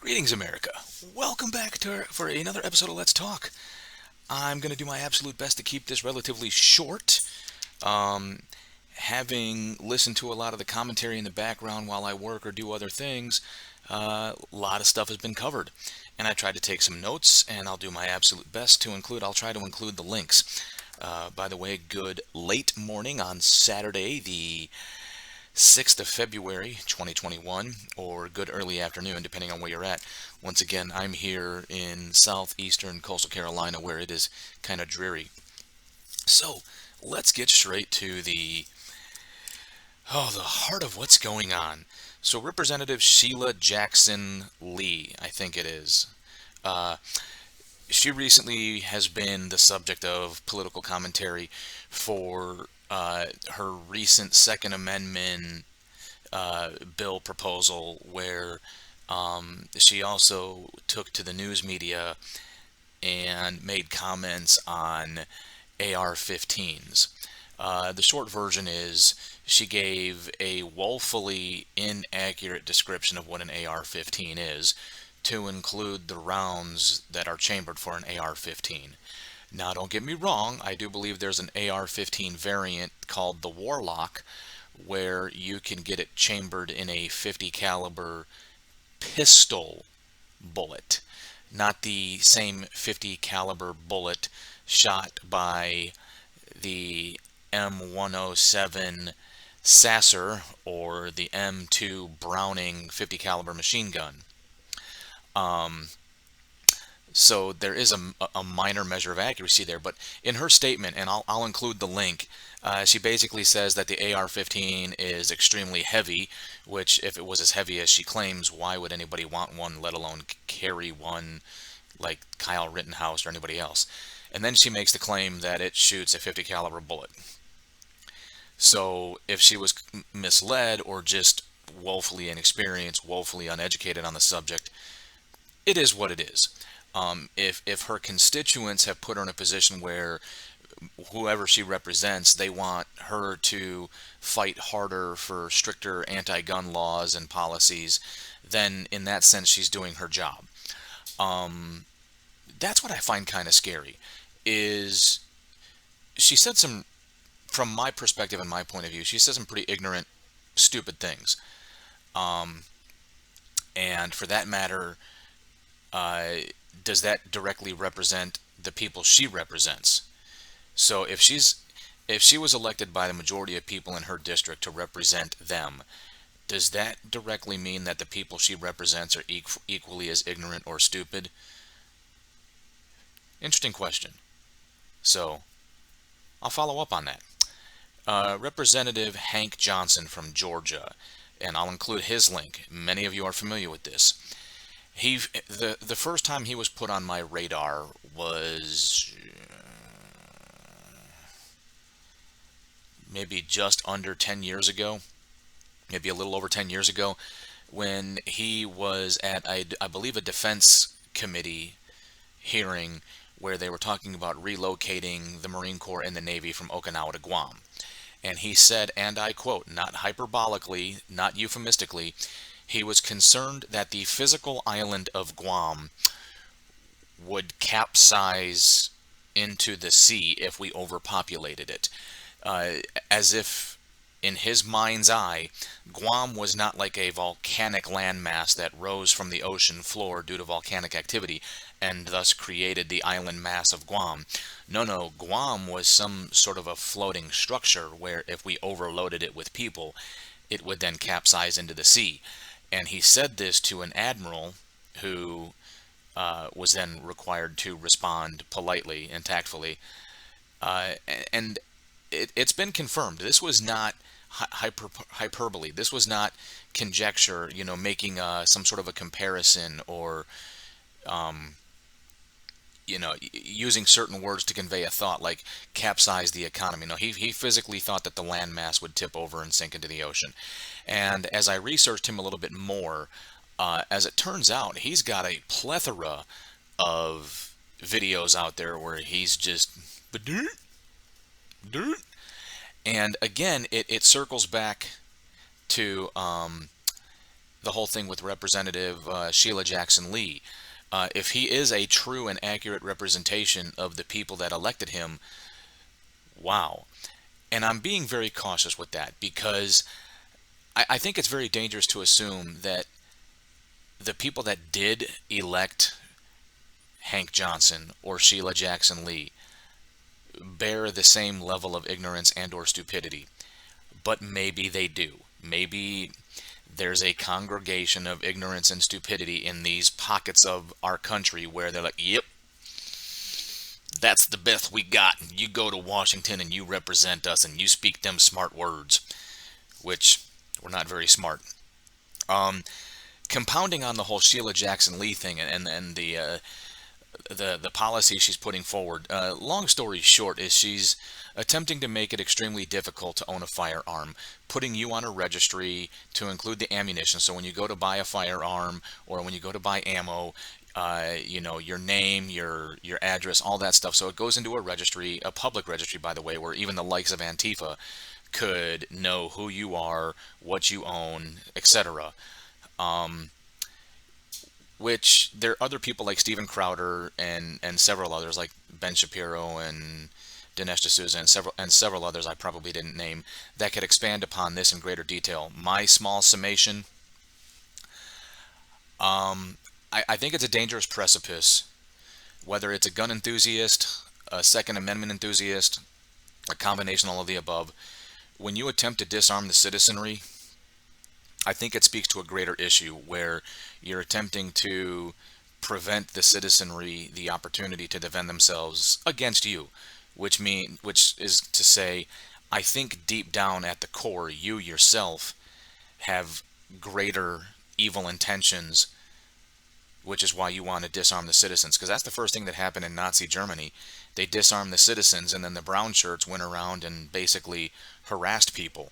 Greetings, America. Welcome back for another episode of Let's Talk. I'm going to do my absolute best to keep this relatively short. Um, Having listened to a lot of the commentary in the background while I work or do other things, a lot of stuff has been covered. And I tried to take some notes, and I'll do my absolute best to I'll try to include the links. By the way, good late morning on Saturday, the 6th of February 2021, or good early afternoon, depending on where you're at. Once again, I'm here in southeastern coastal Carolina where it is kind of dreary. So let's get straight to the heart of what's going on. So Representative Sheila Jackson Lee, I think it is. Uh, she recently has been the subject of political commentary for her recent Second Amendment bill proposal, where she also took to the news media and made comments on AR-15s. The short version is she gave a woefully inaccurate description of what an AR-15 is, to include the rounds that are chambered for an AR-15. Now, don't get me wrong, I do believe there's an AR-15 variant called the Warlock, where you can get it chambered in a 50 caliber pistol bullet, not the same 50 caliber bullet shot by the M107 Sasser or the M2 Browning 50 caliber machine gun. Um, so there is a minor measure of accuracy there, but in her statement, and I'll include the link, she basically says that the AR-15 is extremely heavy, which if it was as heavy as she claims, why would anybody want one, let alone carry one like Kyle Rittenhouse or anybody else? And then she makes the claim that it shoots a 50 caliber bullet. So if she was misled or just woefully inexperienced, woefully uneducated on the subject, it is what it is. If her constituents have put her in a position where whoever she represents, they want her to fight harder for stricter anti-gun laws and policies, then in that sense she's doing her job. Um, that's what I find kind of scary. Is she said some, from my perspective and my point of view, she said some pretty ignorant, stupid things. Um, and for that matter, uh, does that directly represent the people she represents? So if she was elected by the majority of people in her district to represent them, does that directly mean that the people she represents are equally as ignorant or stupid? Interesting question. So I'll follow up on that. Representative Hank Johnson from Georgia, and I'll include his link. Many of you are familiar with this. The first time he was put on my radar was maybe just under 10 years ago, maybe a little over 10 years ago, when he was at, I believe, a defense committee hearing where they were talking about relocating the Marine Corps and the Navy from Okinawa to Guam. And he said, and I quote, not hyperbolically, not euphemistically, he was concerned that the physical island of Guam would capsize into the sea if we overpopulated it. As if, in his mind's eye, Guam was not like a volcanic landmass that rose from the ocean floor due to volcanic activity and thus created the island mass of Guam. No, Guam was some sort of a floating structure where if we overloaded it with people, it would then capsize into the sea. And he said this to an admiral who was then required to respond politely and tactfully. And it's been confirmed. This was not hyperbole. This was not conjecture, making some sort of a comparison or, um, using certain words to convey a thought, like capsize the economy. No, he physically thought that the landmass would tip over and sink into the ocean. And as I researched him a little bit more, as it turns out, he's got a plethora of videos out there where he's just, and again, it circles back to the whole thing with Representative Sheila Jackson Lee. If he is a true and accurate representation of the people that elected him, wow. And I'm being very cautious with that because I think it's very dangerous to assume that the people that did elect Hank Johnson or Sheila Jackson Lee bear the same level of ignorance and or stupidity. But maybe they do. Maybe there's a congregation of ignorance and stupidity in these pockets of our country where they're like, yep, that's the best we got. You go to Washington and you represent us and you speak them smart words, which we're not very smart. Um, Compounding on the whole Sheila Jackson Lee thing and the policy she's putting forward. Long story short is she's attempting to make it extremely difficult to own a firearm, putting you on a registry to include the ammunition. So when you go to buy a firearm or when you go to buy ammo, your name, your address, all that stuff. So it goes into a registry, a public registry, by the way, where even the likes of Antifa could know who you are, what you own, etc. Um, which there are other people like Steven Crowder and several others like Ben Shapiro and Dinesh D'Souza and several others I probably didn't name that could expand upon this in greater detail. My small summation, I think it's a dangerous precipice, whether it's a gun enthusiast, a Second Amendment enthusiast, a combination of all of the above. When you attempt to disarm the citizenry, I think it speaks to a greater issue where you're attempting to prevent the citizenry the opportunity to defend themselves against you, which is to say, I think deep down at the core, you yourself have greater evil intentions, which is why you want to disarm the citizens, because that's the first thing that happened in Nazi Germany. They disarmed the citizens, and then the brown shirts went around and basically harassed people.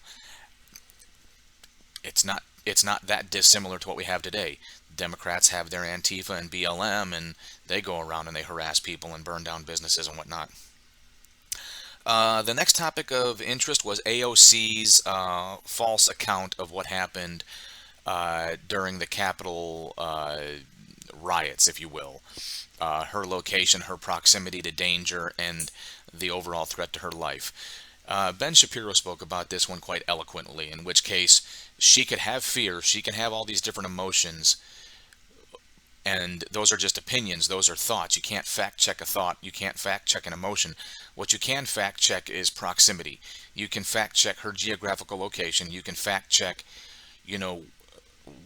It's not that dissimilar to what we have today. Democrats have their Antifa and BLM, and they go around and they harass people and burn down businesses and whatnot. The next topic of interest was AOC's false account of what happened during the Capitol riots, if you will. Her location, her proximity to danger, and the overall threat to her life. Ben Shapiro spoke about this one quite eloquently, in which case she could have fear, she can have all these different emotions, and those are just opinions, those are thoughts. You can't fact check a thought, you can't fact check an emotion. What you can fact check is proximity. You can fact check her geographical location, you can fact check, you know,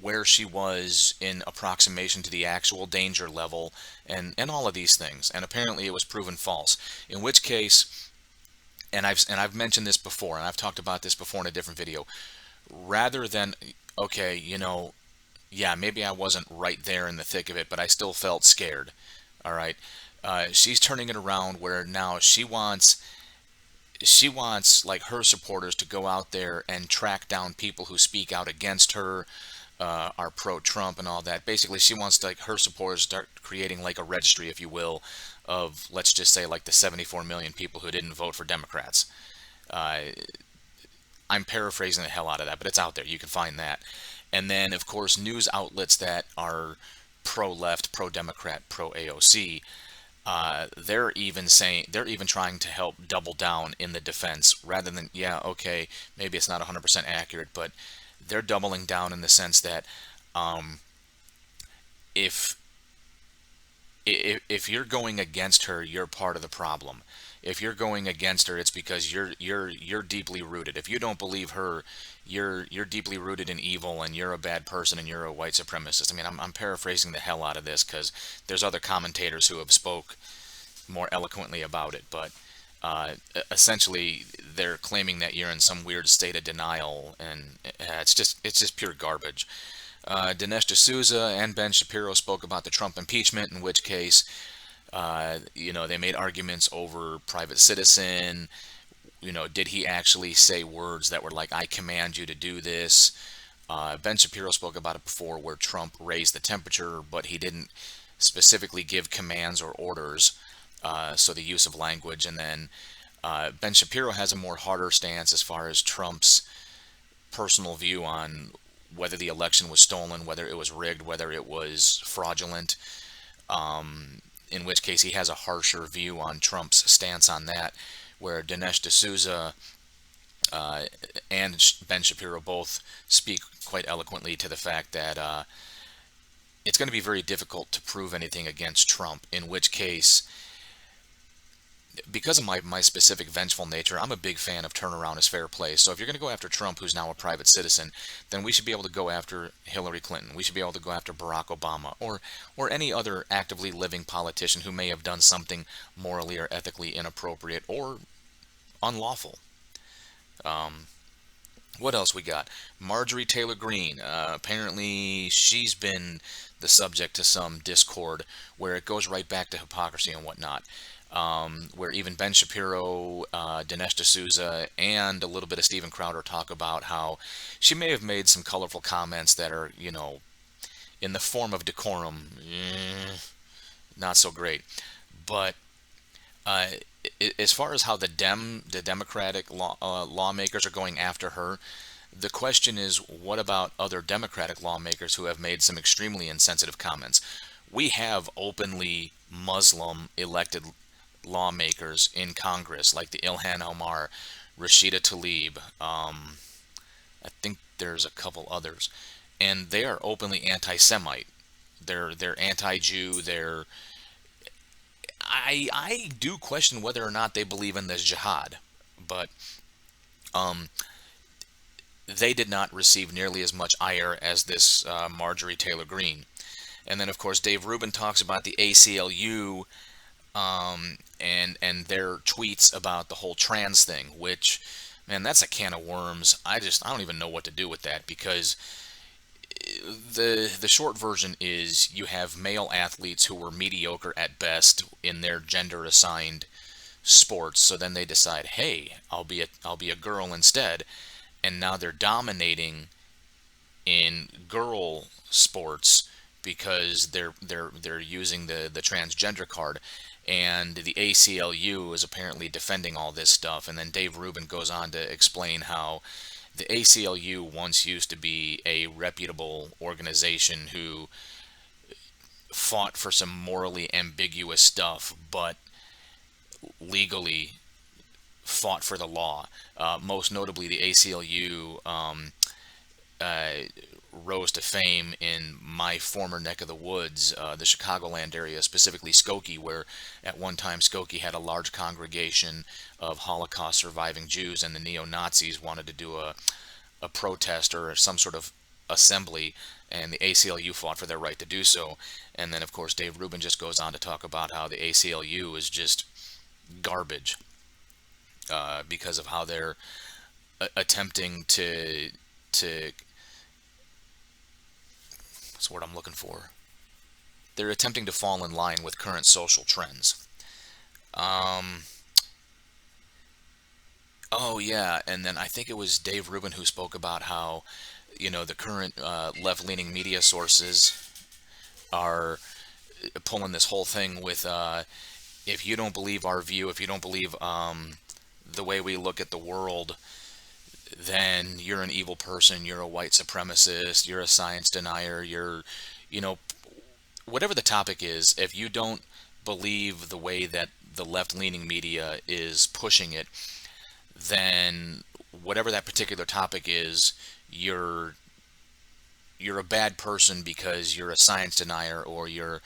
where she was in approximation to the actual danger level, and all of these things. And apparently it was proven false. In which case, and I've mentioned this before, and I've talked about this before in a different video. Rather than, okay, yeah, maybe I wasn't right there in the thick of it, but I still felt scared. All right, she's turning it around where now she wants like her supporters to go out there and track down people who speak out against her, are pro-Trump and all that. Basically, she wants like her supporters start creating like a registry, if you will, of, let's just say, like the 74 million people who didn't vote for Democrats. Uh, I'm paraphrasing the hell out of that, but it's out there. You can find that. And then, of course, news outlets that are pro-left, pro-Democrat, pro-AOC, they're even trying to help double down in the defense rather than, yeah, okay, maybe it's not 100% accurate, but they're doubling down in the sense that um, if if you're going against her, you're part of the problem. If you're going against her, it's because you're deeply rooted. If you don't believe her, you're deeply rooted in evil, and you're a bad person, and you're a white supremacist. I mean, I'm paraphrasing the hell out of this because there's other commentators who have spoke more eloquently about it, but essentially they're claiming that you're in some weird state of denial, and it's just pure garbage. Dinesh D'Souza and Ben Shapiro spoke about the Trump impeachment, in which case, they made arguments over private citizen. Did he actually say words that were like, I command you to do this? Ben Shapiro spoke about it before, where Trump raised the temperature, but he didn't specifically give commands or orders, so the use of language. And then Ben Shapiro has a more harder stance as far as Trump's personal view on whether the election was stolen, whether it was rigged, whether it was fraudulent, in which case he has a harsher view on Trump's stance on that, where Dinesh D'Souza and Ben Shapiro both speak quite eloquently to the fact that it's going to be very difficult to prove anything against Trump, in which case, because of my specific vengeful nature, I'm a big fan of turnaround is fair play. So if you're going to go after Trump, who's now a private citizen, then we should be able to go after Hillary Clinton. We should be able to go after Barack Obama, or any other actively living politician who may have done something morally or ethically inappropriate or unlawful. What else we got? Marjorie Taylor Greene. Apparently, she's been the subject to some discord where it goes right back to hypocrisy and whatnot. Where even Ben Shapiro, Dinesh D'Souza, and a little bit of Steven Crowder talk about how she may have made some colorful comments that are, in the form of decorum, not so great. But as far as how the Democratic lawmakers are going after her, the question is, what about other Democratic lawmakers who have made some extremely insensitive comments? We have openly Muslim elected lawmakers in Congress, like the Ilhan Omar, Rashida Tlaib. I think there's a couple others, and they are openly anti-Semite. They're anti-Jew. I do question whether or not they believe in this jihad, but they did not receive nearly as much ire as this Marjorie Taylor Greene. And then, of course, Dave Rubin talks about the ACLU and their tweets about the whole trans thing, which, man, that's a can of worms. I don't even know what to do with that, because the short version is you have male athletes who were mediocre at best in their gender assigned sports, so then they decide, hey, I'll be a girl instead, and now they're dominating in girl sports because they're using the transgender card, and the ACLU is apparently defending all this stuff. And then Dave Rubin goes on to explain how the ACLU once used to be a reputable organization who fought for some morally ambiguous stuff, but legally fought for the law. Most notably, the ACLU rose to fame in my former neck of the woods, the Chicagoland area, specifically Skokie, where at one time Skokie had a large congregation of Holocaust surviving Jews, and the neo-Nazis wanted to do a protest or some sort of assembly, and the ACLU fought for their right to do so. And then, of course, Dave Rubin just goes on to talk about how the ACLU is just garbage because of how they're attempting to what's the word I'm looking for? They're attempting to fall in line with current social trends. Oh yeah, and then I think it was Dave Rubin who spoke about how, the current left-leaning media sources are pulling this whole thing with, if you don't believe our view, if you don't believe the way we look at the world, then you're an evil person, you're a white supremacist, you're a science denier, whatever the topic is, if you don't believe the way that the left-leaning media is pushing it, then whatever that particular topic is, you're a bad person because you're a science denier, or you're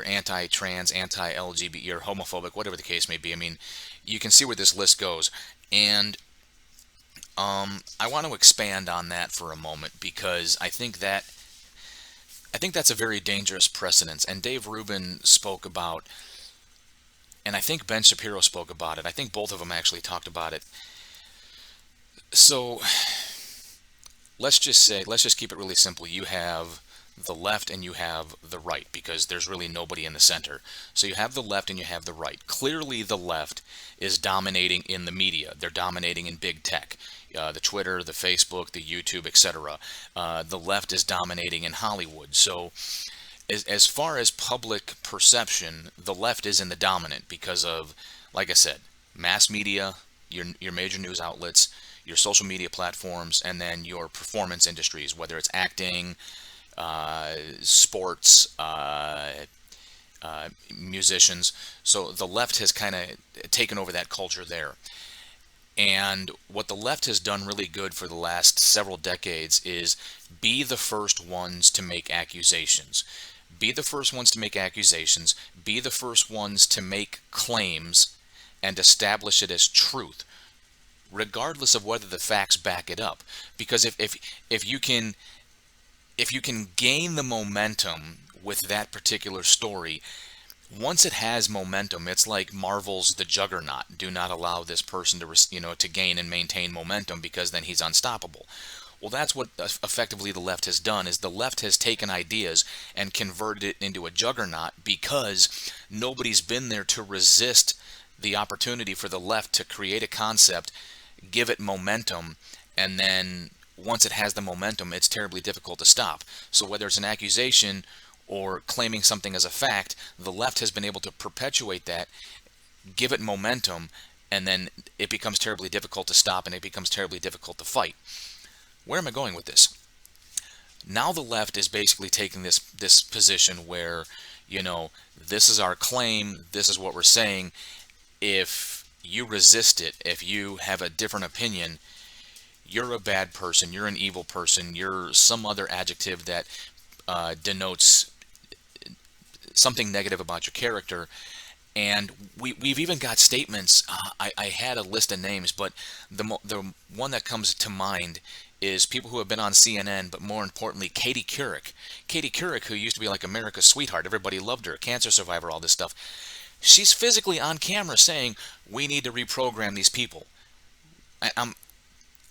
anti-trans, anti-LGBT, you're homophobic, whatever the case may be. I mean, you can see where this list goes. And I want to expand on that for a moment, because I think that's a very dangerous precedent. And Dave Rubin spoke about, and I think Ben Shapiro spoke about it. I think both of them actually talked about it. So let's just keep it really simple. You have the left and you have the right, because there's really nobody in the center. So you have the left and you have the right. Clearly the left is dominating in the media. They're dominating in big tech, the Twitter, the Facebook, the YouTube, etc. The left is dominating in Hollywood. So as far as public perception, the left is in the dominant because of, like I said, mass media, your major news outlets, your social media platforms, and then your performance industries, whether it's acting, sports, musicians. So the left has kind of taken over that culture there. And what the left has done really good for the last several decades is be the first ones to make accusations. Be the first ones to make accusations. Be the first ones to make claims and establish it as truth, regardless of whether the facts back it up. Because if you can gain the momentum with that particular story, once it has momentum, it's like Marvel's The Juggernaut. Do not allow this person to gain and maintain momentum, because then he's unstoppable. Well, that's what effectively the left has done, is the left has taken ideas and converted it into a juggernaut, because nobody's been there to resist the opportunity for the left to create a concept, give it momentum, and then once it has the momentum, it's terribly difficult to stop. So whether it's an accusation or claiming something as a fact, the left has been able to perpetuate that, give it momentum, and then it becomes terribly difficult to stop, and it becomes terribly difficult to fight. Where am I going with this? Now the left is basically taking this position where, this is our claim, this is what we're saying. If you resist it, if you have a different opinion, you're a bad person, you're an evil person, you're some other adjective that denotes something negative about your character. And we've even got statements. I had a list of names, but the one that comes to mind is people who have been on CNN, but more importantly, Katie Couric. Katie Couric, who used to be like America's sweetheart, everybody loved her, cancer survivor, all this stuff. She's physically on camera saying, we need to reprogram these people. I'm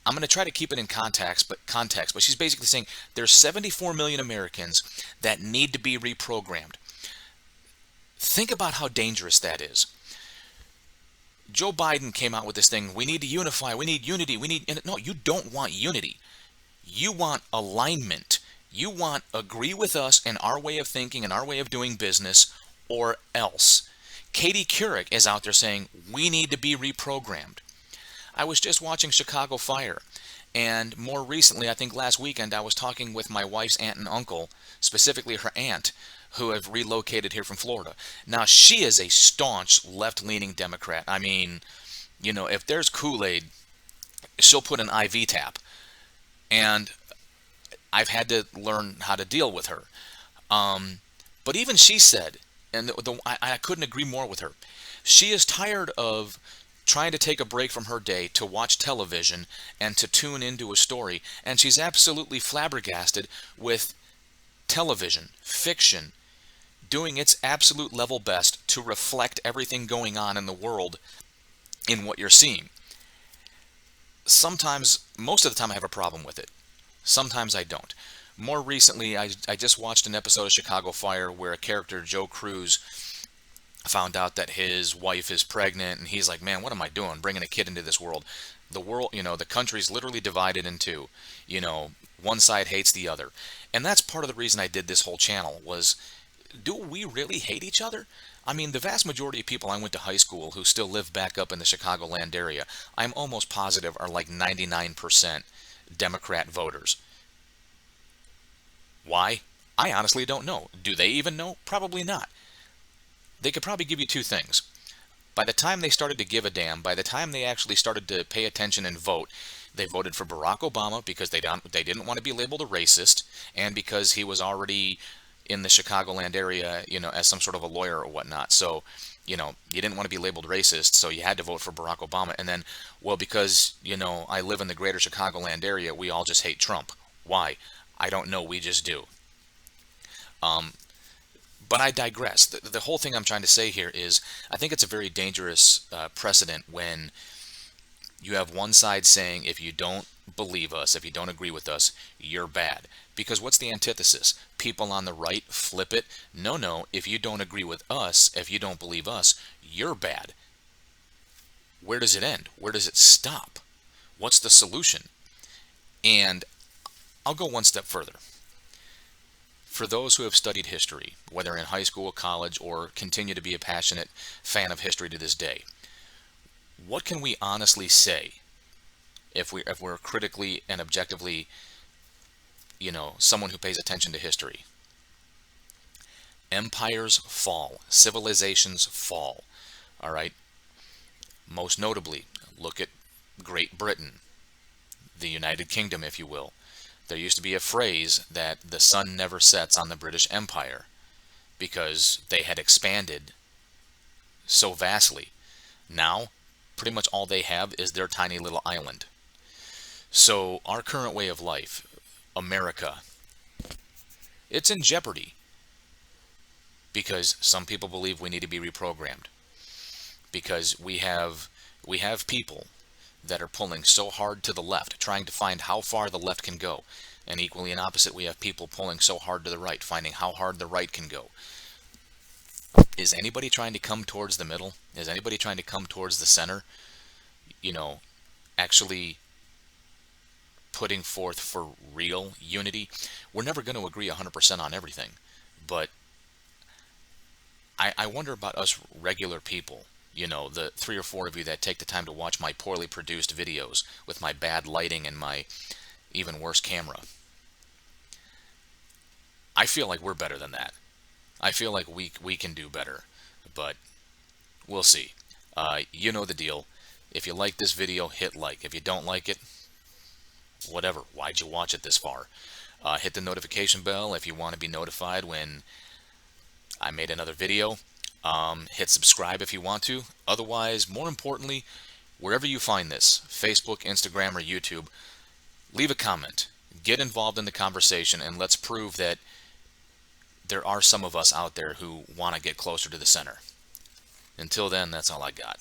going to try to keep it in context, but she's basically saying there's 74 million Americans that need to be reprogrammed. Think about how dangerous that is. Joe Biden came out with this thing, we need to unify, we need unity, no, you don't want unity. You want alignment. You want agree with us and our way of thinking and our way of doing business, or else. Katie Couric is out there saying we need to be reprogrammed. I was just watching Chicago Fire, and more recently, I think last weekend, I was talking with my wife's aunt and uncle, specifically her aunt, who have relocated here from Florida. Now, she is a staunch left-leaning Democrat. I mean, if there's Kool-Aid, she'll put an IV tap, and I've had to learn how to deal with her. But even she said, and I couldn't agree more with her, she is tired of trying to take a break from her day to watch television and to tune into a story, and she's absolutely flabbergasted with television, fiction, doing its absolute level best to reflect everything going on in the world in what you're seeing. Sometimes, most of the time, I have a problem with it. Sometimes I don't. More recently, I just watched an episode of Chicago Fire where a character, Joe Cruz, found out that his wife is pregnant, and he's like, man, what am I doing, bringing a kid into this world? The world, the country's literally divided in two. One side hates the other. And that's part of the reason I did this whole channel was, do we really hate each other? I mean, the vast majority of people I went to high school who still live back up in the Chicagoland area, I'm almost positive are like 99% Democrat voters. Why? I honestly don't know. Do they even know? Probably not. They could probably give you two things. By the time they started to give a damn, by the time they actually started to pay attention and vote, they voted for Barack Obama because they didn't want to be labeled a racist, and because he was already in the Chicagoland area, as some sort of a lawyer or whatnot. So, you didn't want to be labeled racist, so you had to vote for Barack Obama. And then, well, because, I live in the greater Chicagoland area, we all just hate Trump. Why? I don't know, we just do. But I digress. The whole thing I'm trying to say here is, I think it's a very dangerous precedent when you have one side saying, if you don't believe us, if you don't agree with us, you're bad. Because what's the antithesis? People on the right flip it. No, if you don't agree with us, if you don't believe us, you're bad. Where does it end? Where does it stop? What's the solution? And I'll go one step further. For those who have studied history, whether in high school, college, or continue to be a passionate fan of history to this day, what can we honestly say if we're critically and objectively, someone who pays attention to history. Empires fall, civilizations fall. All right. Most notably, look at Great Britain, the United Kingdom, if you will. There used to be a phrase that the sun never sets on the British Empire because they had expanded so vastly. Now, pretty much all they have is their tiny little island. So, our current way of life, America, it's in jeopardy because some people believe we need to be reprogrammed. Because we have people that are pulling so hard to the left, trying to find how far the left can go. And equally and opposite, we have people pulling so hard to the right, finding how hard the right can go. Is anybody trying to come towards the middle? Is anybody trying to come towards the center? You know, actually putting forth for real unity? We're never going to agree 100% on everything, but I wonder about us regular people. The 3 or 4 of you that take the time to watch my poorly produced videos with my bad lighting and my even worse camera. I feel like we're better than that. I feel like we can do better, but we'll see. You know the deal. If you like this video, hit like. If you don't like it, whatever. Why'd you watch it this far? Hit the notification bell if you want to be notified when I made another video. Hit subscribe if you want to. Otherwise, more importantly, wherever you find this, Facebook, Instagram, or YouTube, leave a comment. Get involved in the conversation, and let's prove that there are some of us out there who want to get closer to the center. Until then, that's all I got.